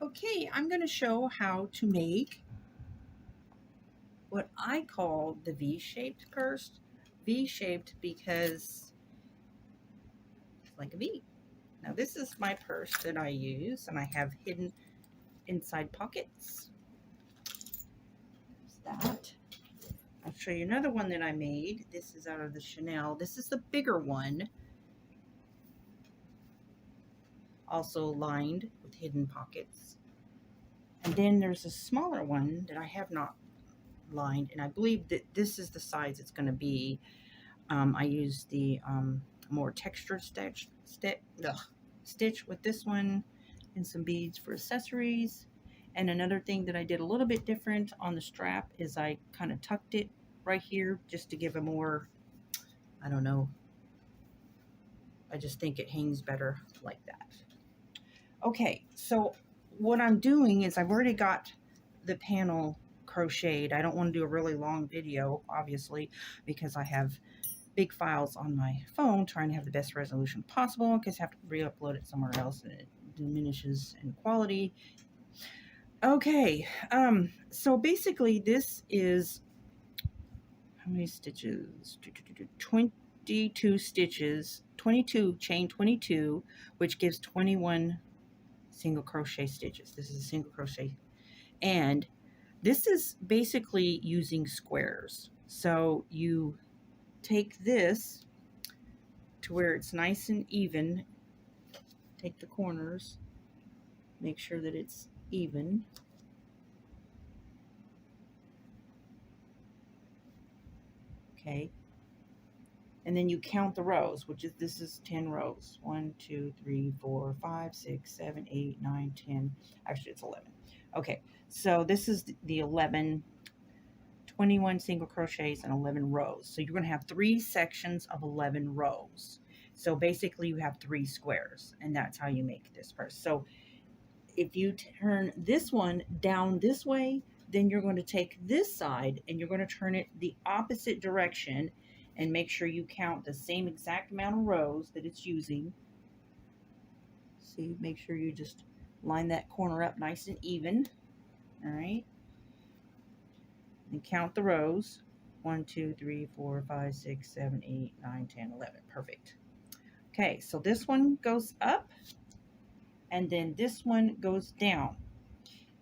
Okay, I'm going to show how to make what I call the V-shaped purse. V-shaped because it's like a V. Now this is my purse that I use, and I have hidden inside pockets. There's that. I'll show you another one that I made. This is out of the Chanel. This is the bigger one. Also lined with hidden pockets. And then there's a smaller one that I have not lined, and I believe that this is the size it's going to be. I use the more textured stitch with this one, and some beads for accessories. And another thing that I did a little bit different on the strap is I kind of tucked it right here just to give a more, I don't know, I just think it hangs better like that. Okay, so what I'm doing is I've already got the panel crocheted. I don't want to do a really long video, obviously, because I have big files on my phone trying to have the best resolution possible, because I have to re-upload it somewhere else and it diminishes in quality. Okay, so basically this is, how many stitches? 22 stitches, 22 chain 22, which gives 21 single crochet stitches. This is a single crochet, and this is basically using squares. So you take this to where it's nice and even, take the corners, make sure that it's even. Okay, and then you count the rows, which is, this is 10 rows. 1, 2, 3, 4, 5, 6, 7, 8, 9, 10. Actually, it's 11. Okay, so this is the 11, 21 single crochets and 11 rows. So you're going to have 3 sections of 11 rows. So basically you have 3 squares, and that's how you make this purse. So if you turn this one down this way, then you're going to take this side and you're going to turn it the opposite direction, and make sure you count the same exact amount of rows that it's using. See, make sure you just line that corner up nice and even. All right. And count the rows. 1, 2, 3, 4, 5, 6, 7, 8, 9, 10, 11. Perfect. Okay, so this one goes up, and then this one goes down.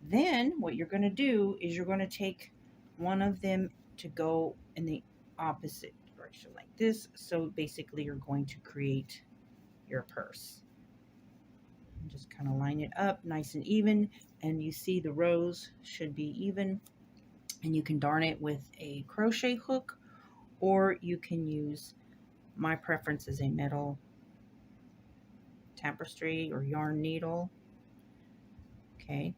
Then what you're going to do is you're going to take one of them to go in the opposite direction like this. So basically you're going to create your purse. And just kind of line it up nice and even, and you see the rows should be even. And you can darn it with a crochet hook, or you can use, my preference is a metal tapestry or yarn needle. Okay,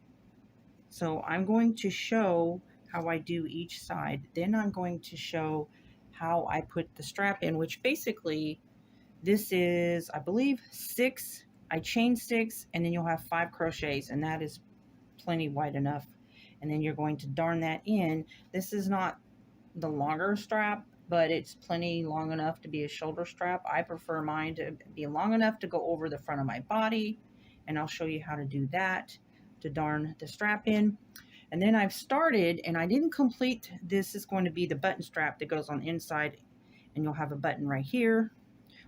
so I'm going to show how I do each side. Then I'm going to show how I put the strap in, which basically this is, I believe, 6. I chain 6, and then you'll have 5 crochets, and that is plenty wide enough. And then you're going to darn that in. This is not the longer strap, but it's plenty long enough to be a shoulder strap. I prefer mine to be long enough to go over the front of my body, and I'll show you how to do that, to darn the strap in. And then I've started, and I didn't complete, this is going to be the button strap that goes on the inside, and you'll have a button right here,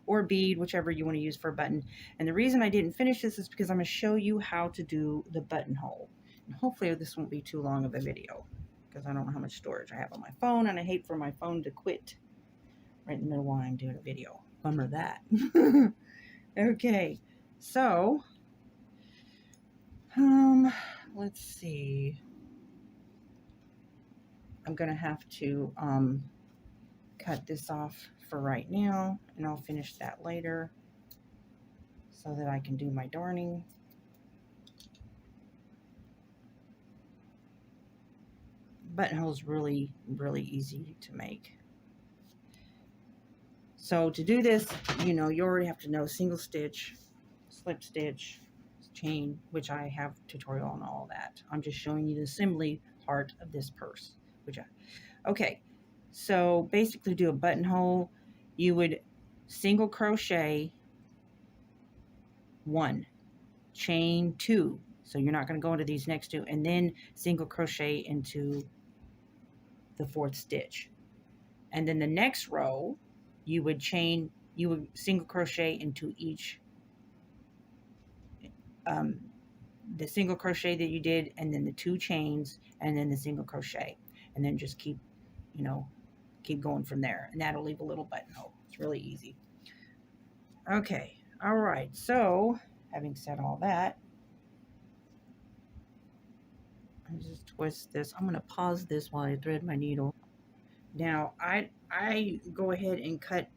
or a bead, whichever you want to use for a button. And the reason I didn't finish this is because I'm going to show you how to do the buttonhole. And hopefully this won't be too long of a video, because I don't know how much storage I have on my phone, and I hate for my phone to quit right in the middle while I'm doing a video. Bummer that. Okay, so let's see. I'm gonna have to cut this off for right now, and I'll finish that later so that I can do my darning. Buttonhole is really, really easy to make. So to do this, you already have to know single stitch, slip stitch, chain, which I have tutorial on all that. I'm just showing you the assembly part of this purse. Okay, so basically do a buttonhole. You would single crochet 1, chain 2, So you're not going to go into these next two and then single crochet into the 4th stitch. And then the next row, you would single crochet into each, the single crochet that you did, and then the 2 chains, and then the single crochet, and then just keep, keep going from there. And that'll leave a little buttonhole. It's really easy. Okay. All right. So having said all that, I just twist this. I'm going to pause this while I thread my needle. Now, I go ahead and cut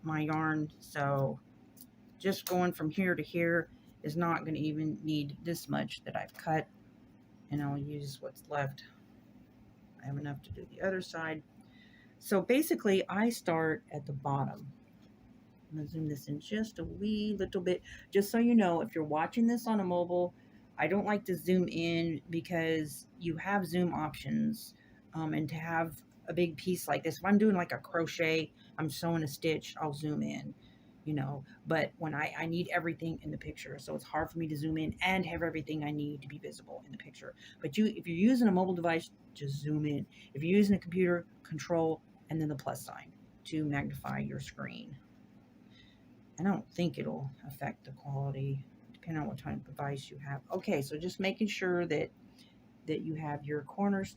my yarn, so just going from here to here is not going to even need this much that I've cut, and I'll use what's left. I have enough to do the other side. So basically, I start at the bottom. I'm going to zoom this in just a wee little bit, just so you know, if you're watching this on a mobile, I don't like to zoom in because you have zoom options, and to have a big piece like this, if I'm doing like a crochet, I'm sewing a stitch, I'll zoom in, but when I need everything in the picture, so it's hard for me to zoom in and have everything I need to be visible in the picture. But if you're using a mobile device, just zoom in. If you're using a computer, control and then the plus sign to magnify your screen. I don't think it'll affect the quality depending on what type of device you have. Okay, so just making sure that you have your corners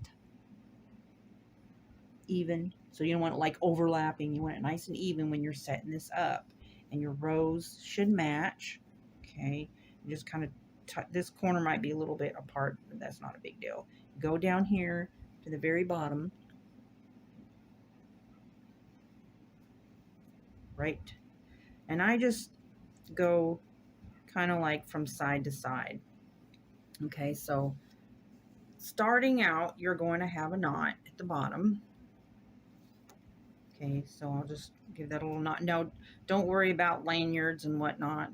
even. So you don't want it like overlapping. You want it nice and even when you're setting this up. And your rows should match. Okay, you just kind of this corner might be a little bit apart, but that's not a big deal. Go down here to the very bottom. Right. And I just go kind of like from side to side. Okay, so starting out, you're going to have a knot at the bottom. Okay, so I'll just give that a little knot. No, don't worry about lanyards and whatnot,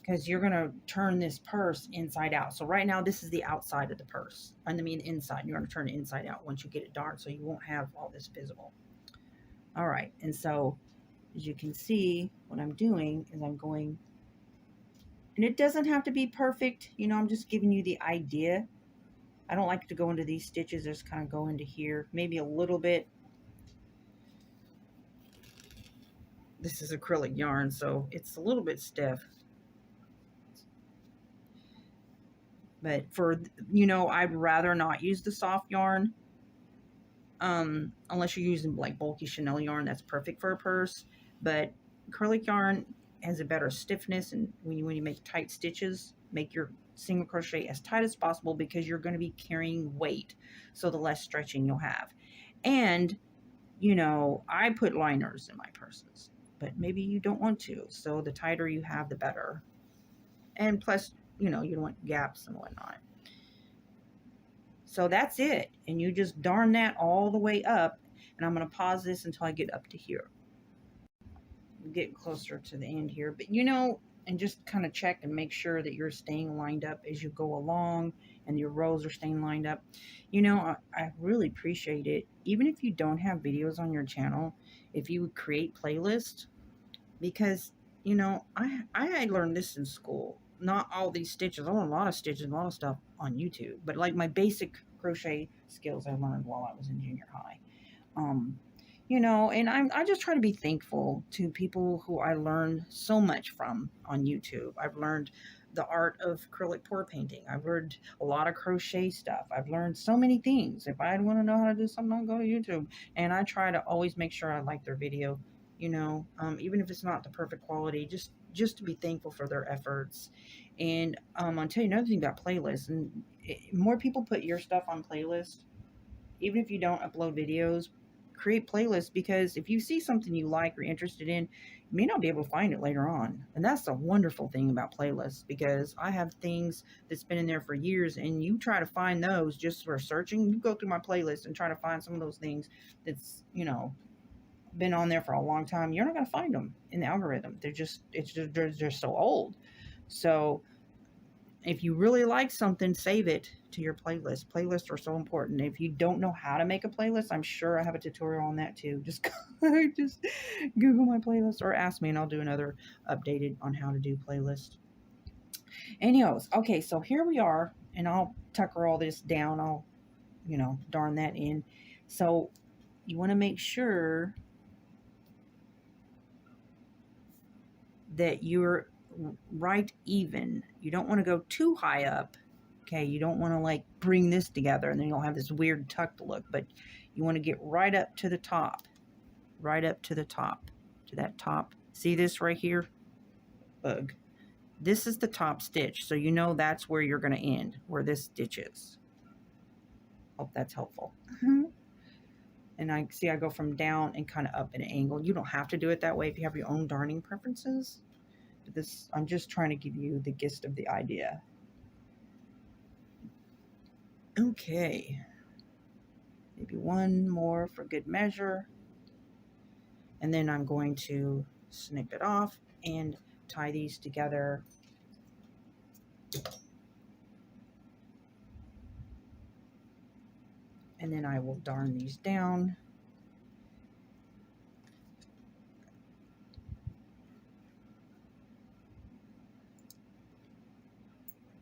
because you're going to turn this purse inside out. So right now, this is the outside of the purse. I mean inside. You're going to turn it inside out once you get it darned, so you won't have all this visible. All right, and so as you can see, what I'm doing is I'm going, and it doesn't have to be perfect. I'm just giving you the idea. I don't like to go into these stitches. Just kind of go into here, maybe a little bit. This is acrylic yarn, so it's a little bit stiff. But for, I'd rather not use the soft yarn. Unless you're using like bulky chenille yarn, that's perfect for a purse. But acrylic yarn has a better stiffness, and when you make tight stitches, make your single crochet as tight as possible because you're going to be carrying weight, so the less stretching you'll have. And I put liners in my purses, but maybe you don't want to, so the tighter you have, the better. And plus, you don't want gaps and whatnot. So that's it, and you just darn that all the way up, and I'm going to pause this until I get up to here. Get closer to the end here, but and just kind of check and make sure that you're staying lined up as you go along and your rows are staying lined up. I really appreciate it, even if you don't have videos on your channel, if you would create playlists, because I learned this in school. Not all these stitches. I learned a lot of stitches, a lot of stuff on YouTube, but like my basic crochet skills I learned while I was in junior high. And I just try to be thankful to people who I learned so much from on YouTube. I've learned the art of acrylic pour painting. I've learned a lot of crochet stuff. I've learned so many things. If I want to know how to do something, I'll go to YouTube. And I try to always make sure I like their video, even if it's not the perfect quality, just to be thankful for their efforts. And I'll tell you another thing about playlists. And more people put your stuff on playlists, even if you don't upload videos. Create playlists, because if you see something you like or interested in, you may not be able to find it later on. And that's the wonderful thing about playlists, because I have things that's been in there for years, and you try to find those just for searching. You go through my playlist and try to find some of those things that's been on there for a long time. You're not going to find them in the algorithm. They're just so old. So if you really like something, save it to your playlist. Playlists are so important. If you don't know how to make a playlist, I'm sure I have a tutorial on that too. Just Google my playlist or ask me, and I'll do another updated on how to do playlists. Anyways, okay, so here we are, and I'll tucker all this down. I'll, darn that in. So you want to make sure that you're right even. You don't want to go too high up. Okay, you don't want to like bring this together and then you'll have this weird tucked look, but you want to get right up to the top, right up to the top, to that top. See this right here? Bug. This is the top stitch, so you know that's where you're going to end, where this stitch is. Hope that's helpful. And I see I go from down and kind of up at an angle. You don't have to do it that way if you have your own darning preferences. But this, I'm just trying to give you the gist of the idea. Okay. Maybe one more for good measure. And then I'm going to snip it off and tie these together. And then I will darn these down.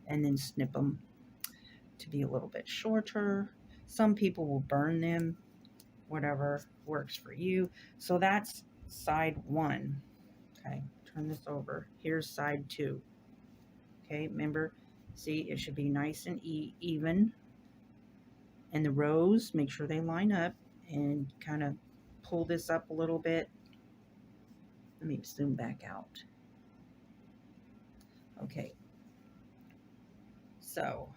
And then snip them to be a little bit shorter. Some people will burn them, whatever works for you. So that's side one. Okay, turn this over. Here's side two. Okay, remember, see, it should be nice and even. And the rows, make sure they line up and kind of pull this up a little bit. Let me zoom back out. Okay. So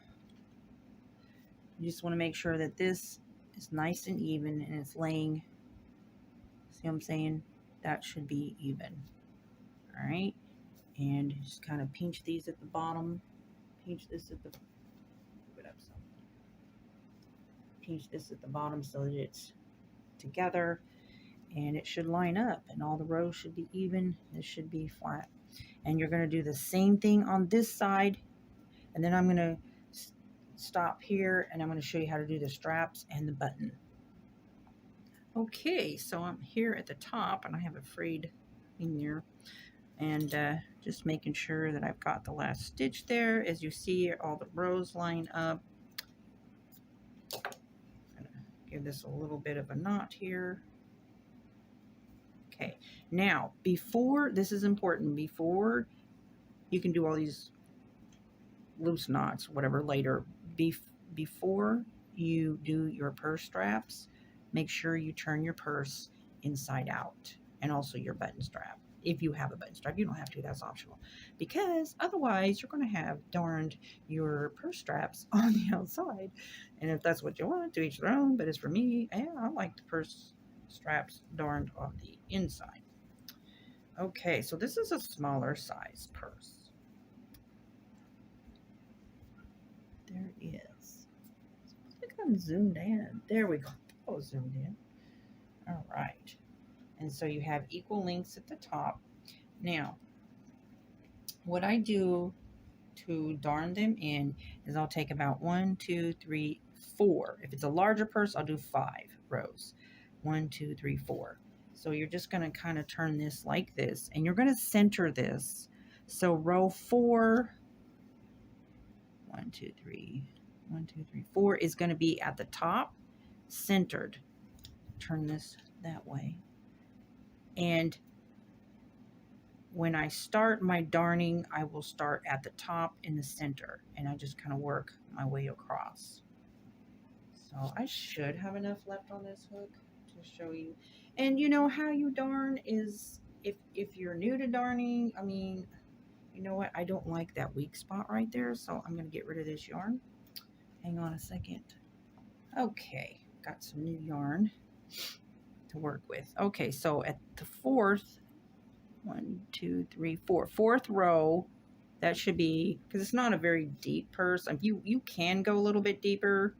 you just want to make sure that this is nice and even and it's laying. See what I'm saying? That should be even. All right. And just kind of pinch these at the bottom. Pinch this at the, move it up some. Pinch this at the bottom so that it's together and it should line up and all the rows should be even. This should be flat. And you're going to do the same thing on this side. And then I'm going to stop here and I'm going to show you how to do the straps and the button. Okay, so I'm here at the top and I have a frayed in there. And just making sure that I've got the last stitch there. As you see, all the rows line up. I'm gonna give this a little bit of a knot here. Okay, now before, this is important, before you can do all these loose knots, whatever, later, before you do your purse straps, make sure you turn your purse inside out, and also your button strap. If you have a button strap, you don't have to, that's optional, because otherwise you're going to have darned your purse straps on the outside. And if that's what you want, to each their own, but as for me, yeah, I like the purse straps darned on the inside. Okay, so this is a smaller size purse. There it is. I think I'm zoomed in. There we go. Oh, zoomed in. All right. And so you have equal lengths at the top. Now, what I do to darn them in is I'll take about 1, 2, 3, 4. If it's a larger purse, I'll do 5 rows. 1, 2, 3, 4. So you're just going to kind of turn this like this, and you're going to center this. So row 4, 1, 2, 3, 1, 2, 3, 4 is going to be at the top, centered. Turn this that way. And when I start my darning, I will start at the top in the center, and I just kind of work my way across. So I should have enough left on this hook to show you. And you know how you darn is, if you're new to darning, I mean, you know what? I don't like that weak spot right there, so I'm going to get rid of this yarn. Hang on a second. Okay, got some new yarn to work with. Okay, so at the fourth, 1, 2, 3, 4, fourth row, that should be, because it's not a very deep purse. You can go a little bit deeper.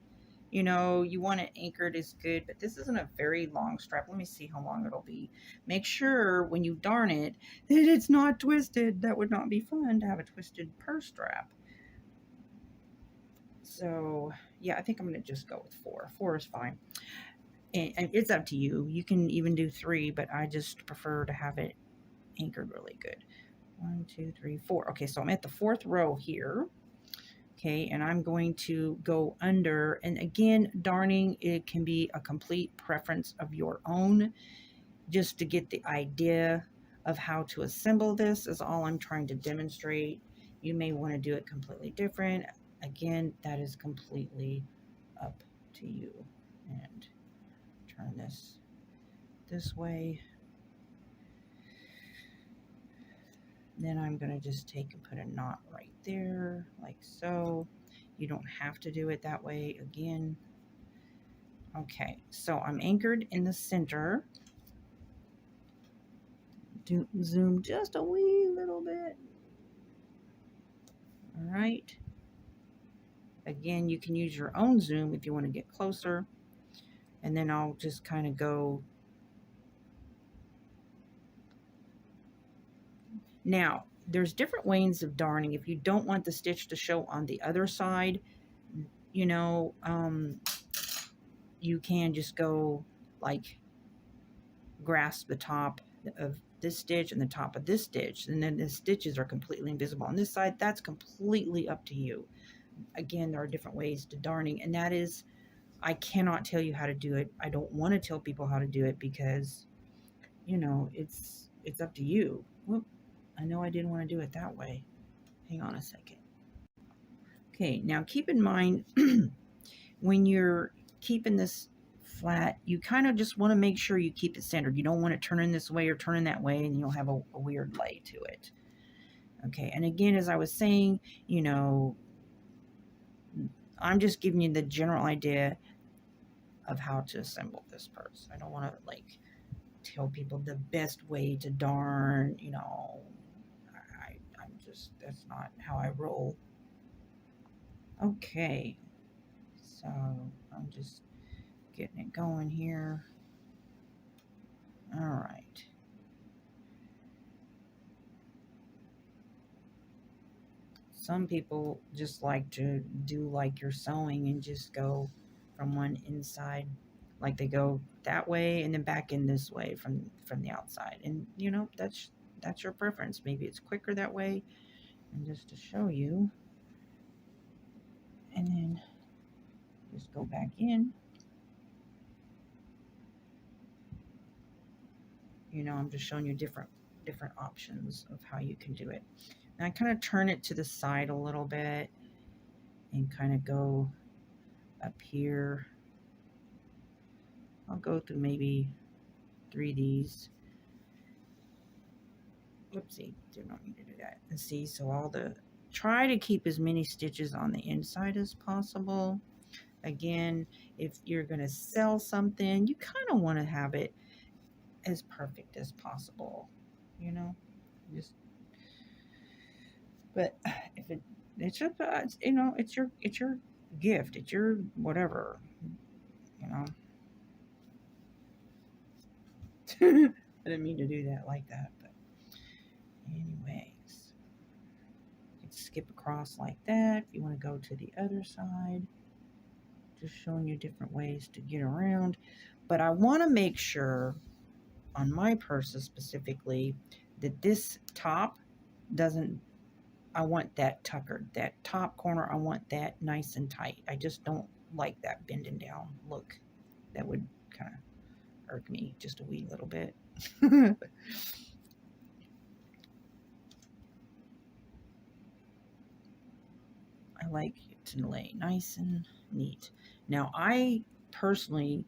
You know, you want it anchored is good, but this isn't a very long strap. Let me see how long it'll be. Make sure when you darn it that it's not twisted. That would not be fun to have a twisted purse strap. So yeah, I think I'm going to just go with 4. 4 is fine. And it's up to you. You can even do 3, but I just prefer to have it anchored really good. 1, 2, 3, 4. Okay, so I'm at the 4th row here. Okay, and I'm going to go under, and again, darning, it can be a complete preference of your own. Just to get the idea of how to assemble this is all I'm trying to demonstrate. You may want to do it completely different. Again, that is completely up to you. And turn this way. Then I'm going to just take and put a knot right there, like so. You don't have to do it that way again. Okay, so I'm anchored in the center. Do zoom just a wee little bit. All right. Again, you can use your own zoom if you want to get closer. And then I'll just kind of go. Now, there's different ways of darning. If you don't want the stitch to show on the other side, you know, you can just go like grasp the top of this stitch and the top of this stitch, and then the stitches are completely invisible on this side. That's completely up to you. Again, there are different ways to darning, and that is, I cannot tell you how to do it. I don't want to tell people how to do it because, you know, it's up to you. Whoop, I know I didn't want to do it that way. Hang on a second. Okay, now keep in mind when you're keeping this flat, you kind of just want to make sure you keep it centered. You don't want it turning this way or turning that way, and you'll have a weird lay to it. Okay, and again, as I was saying, you know, I'm just giving you the general idea of how to assemble this purse. I don't want to like tell people the best way to darn, you know. I'm just, that's not how I roll. Okay, so I'm just getting it going here. All right. Some people just like to do like you're sewing and just go from one inside, like they go that way and then back in this way from the outside. And you know, that's your preference. Maybe it's quicker that way. And just to show you, and then just go back in. You know, I'm just showing you different options of how you can do it. And I kind of turn it to the side a little bit and kind of go up here. I'll go through maybe 3 of these. Whoopsie, did not mean to do that. And see, so try to keep as many stitches on the inside as possible. Again, if you're going to sell something, you kind of want to have it as perfect as possible, you know, just, but if it's just, you know, it's your gift, it's your whatever, you know. I didn't mean to do that like that, but anyways, you can skip across like that. If you want to go to the other side, just showing you different ways to get around. But I want to make sure on my purses specifically that this top doesn't, I want that tuckered, that top corner, I want that nice and tight. I just don't like that bending down look. That would kind of irk me just a wee little bit. I like it to lay nice and neat. Now I personally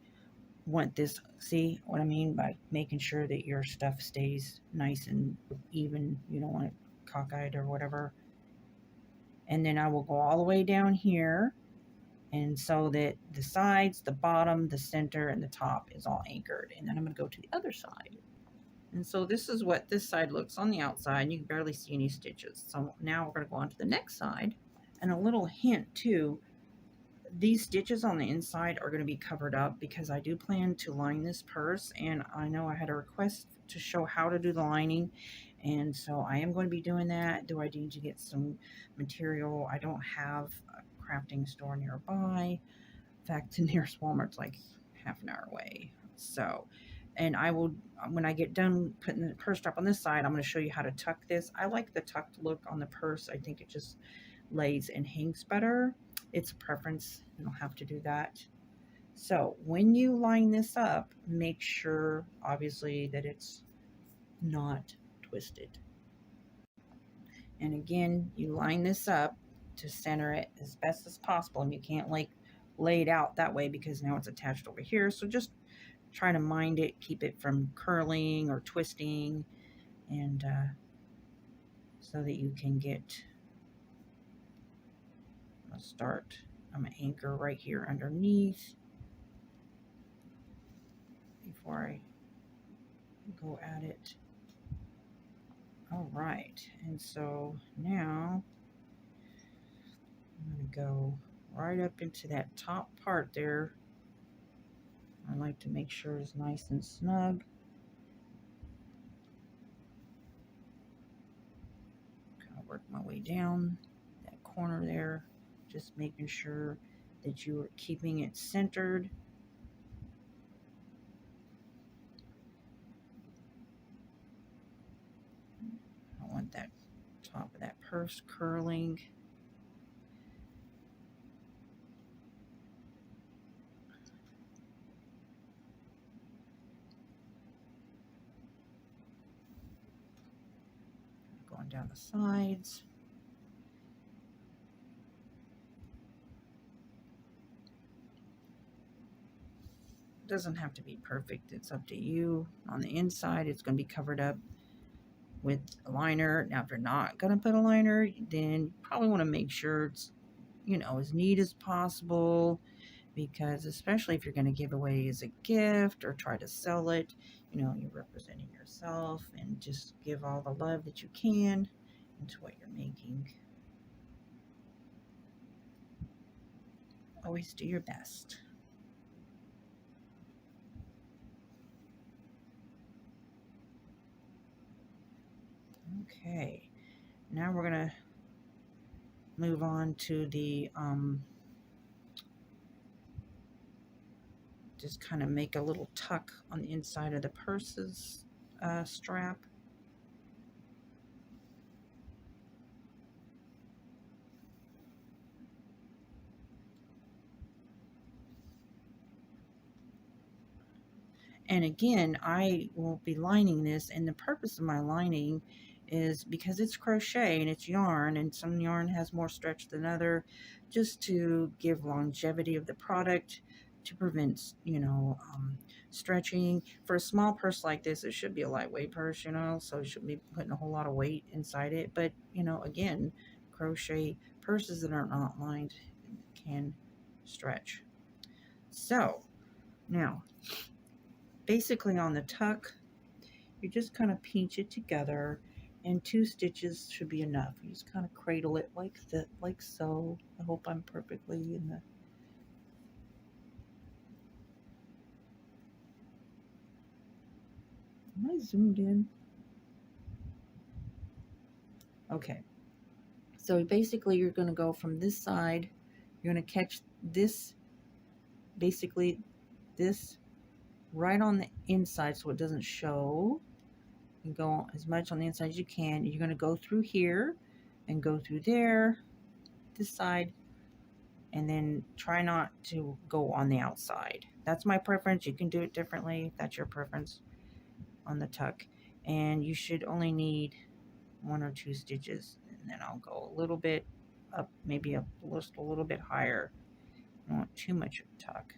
want this, see what I mean by making sure that your stuff stays nice and even. You don't want it cockeyed or whatever. And then I will go all the way down here, and so that the sides, the bottom, the center, and the top is all anchored. And then I'm going to go to the other side. And so this is what this side looks on the outside. You can barely see any stitches. So now we're going to go on to the next side. And a little hint too, these stitches on the inside are going to be covered up because I do plan to line this purse, and I know I had a request to show how to do the lining, and so I am going to be doing that. Do I need to get some material? I don't have a crafting store nearby. In fact, the nearest Walmart's like half an hour away. So And I will, when I get done putting the purse strap on this side, I'm going to show you how to tuck this. I like the tucked look on the purse. I think it just lays and hangs better. It's a preference. You don't have to do that. So when you line this up, make sure obviously that it's not twisted. And again, you line this up to center it as best as possible, and you can't like lay it out that way because now it's attached over here. So just try to mind it, keep it from curling or twisting, and so that you can get a start. I'm gonna anchor right here underneath before I go at it. All right, and so now I'm gonna go right up into that top part there. I like to make sure it's nice and snug. Kind of work my way down that corner there, just making sure that you are keeping it centered. I want that top of that purse curling. Going down the sides. It doesn't have to be perfect. It's up to you. On the inside, it's going to be covered up with a liner. Now, if you're not going to put a liner, then you probably want to make sure it's, you know, as neat as possible, because especially if you're going to give away as a gift or try to sell it, you know, you're representing yourself, and just give all the love that you can into what you're making. Always do your best. Okay, now we're going to move on to the just kind of make a little tuck on the inside of the purse's strap. And again, I will be lining this, and the purpose of my lining is because it's crochet and it's yarn, and some yarn has more stretch than other, just to give longevity of the product, to prevent, you know, stretching. For a small purse like this, it should be a lightweight purse, you know, so you shouldn't be putting a whole lot of weight inside it. But, you know, again, crochet purses that are not lined can stretch. So now, basically on the tuck, you just kind of pinch it together, and 2 stitches should be enough. You just kind of cradle it like that, like so. I hope I'm perfectly in the... Am I zoomed in? Okay. So basically you're going to go from this side, you're going to catch this, basically this right on the inside so it doesn't show, and go as much on the inside as you can. You're going to go through here and go through there, this side, and then try not to go on the outside. That's my preference. You can do it differently if that's your preference on the tuck. And you should only need 1 or 2 stitches, and then I'll go a little bit up, maybe up just a little bit higher. I don't want too much of a tuck.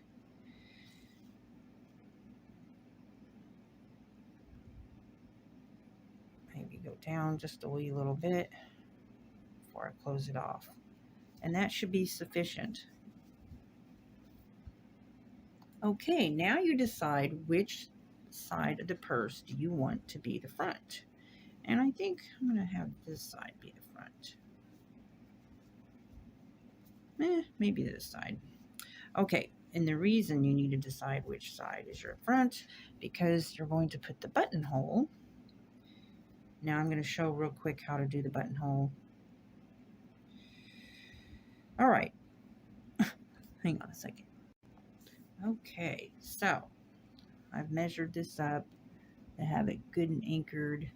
Maybe go down just a wee little bit before I close it off. And that should be sufficient. Okay, now you decide which side of the purse do you want to be the front. And I think I'm going to have this side be the front. Maybe this side. Okay, and the reason you need to decide which side is your front, because you're going to put the buttonhole. Now I'm going to show real quick how to do the buttonhole. All right, hang on a second. Okay, so I've measured this up to have it good and anchored.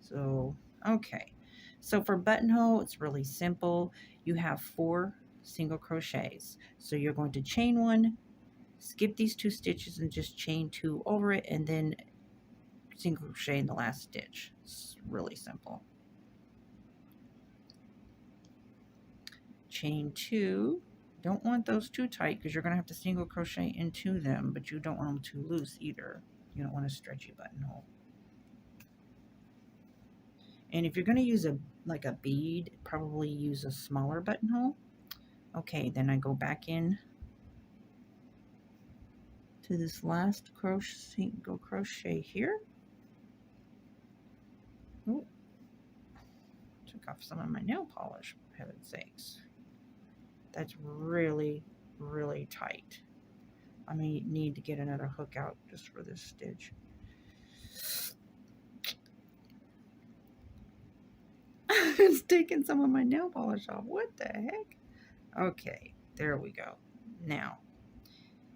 So, okay. So for buttonhole, it's really simple. You have 4 single crochets. So you're going to chain 1, skip these 2 stitches and just chain 2 over it, and then single crochet in the last stitch. It's really simple. Chain 2. Don't want those too tight because you're going to have to single crochet into them, but you don't want them too loose either. You don't want a stretchy buttonhole. And if you're going to use a bead, probably use a smaller buttonhole. Okay, then I go back in to this last single crochet here. Oh, took off some of my nail polish, for heaven's sakes. That's really, really tight. I may need to get another hook out just for this stitch. It's taking some of my nail polish off. What the heck? Okay, there we go. Now,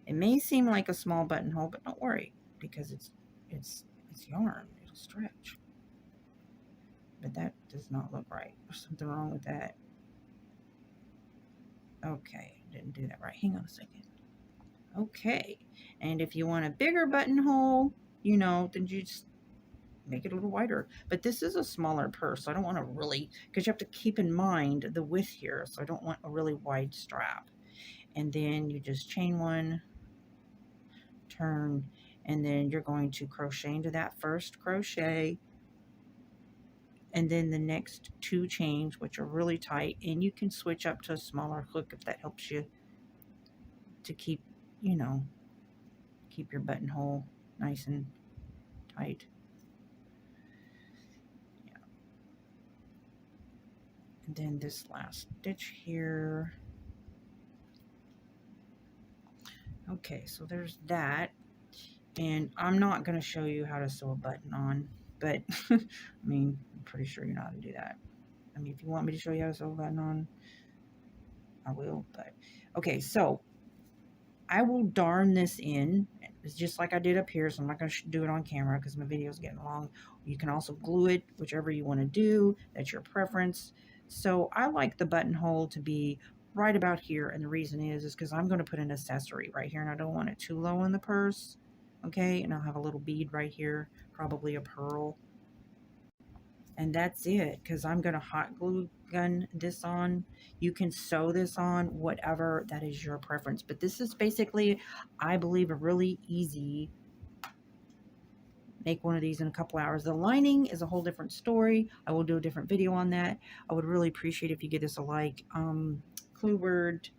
it may seem like a small buttonhole, but don't worry because it's yarn. It'll stretch. But that does not look right. There's something wrong with that. Okay, didn't do that right. Hang on a second. Okay, and if you want a bigger buttonhole, you know, then you just make it a little wider. But this is a smaller purse, so I don't want to really, because you have to keep in mind the width here, so I don't want a really wide strap. And then you just chain 1, turn, and then you're going to crochet into that first crochet, and then the next 2 chains, which are really tight, and you can switch up to a smaller hook if that helps you to keep, you know, keep your buttonhole nice and tight. Yeah. And then this last stitch here. Okay, so there's that. And I'm not going to show you how to sew a button on, but I mean, I'm pretty sure you know how to do that. I mean, if you want me to show you how to sew a button on, I will, but okay, so I will darn this in. It's just like I did up here, so I'm not going to do it on camera because my video is getting long. You can also glue it, whichever you want to do. That's your preference. So I like the buttonhole to be right about here, and the reason is because I'm going to put an accessory right here, and I don't want it too low in the purse. Okay, and I'll have a little bead right here, probably a pearl. And that's it, because I'm going to hot glue gun this on. You can sew this on, whatever, that is your preference. But this is basically, I believe, a really easy, make one of these in a couple hours. The lining is a whole different story. I will do a different video on that. I would really appreciate if you give this a like. Clue word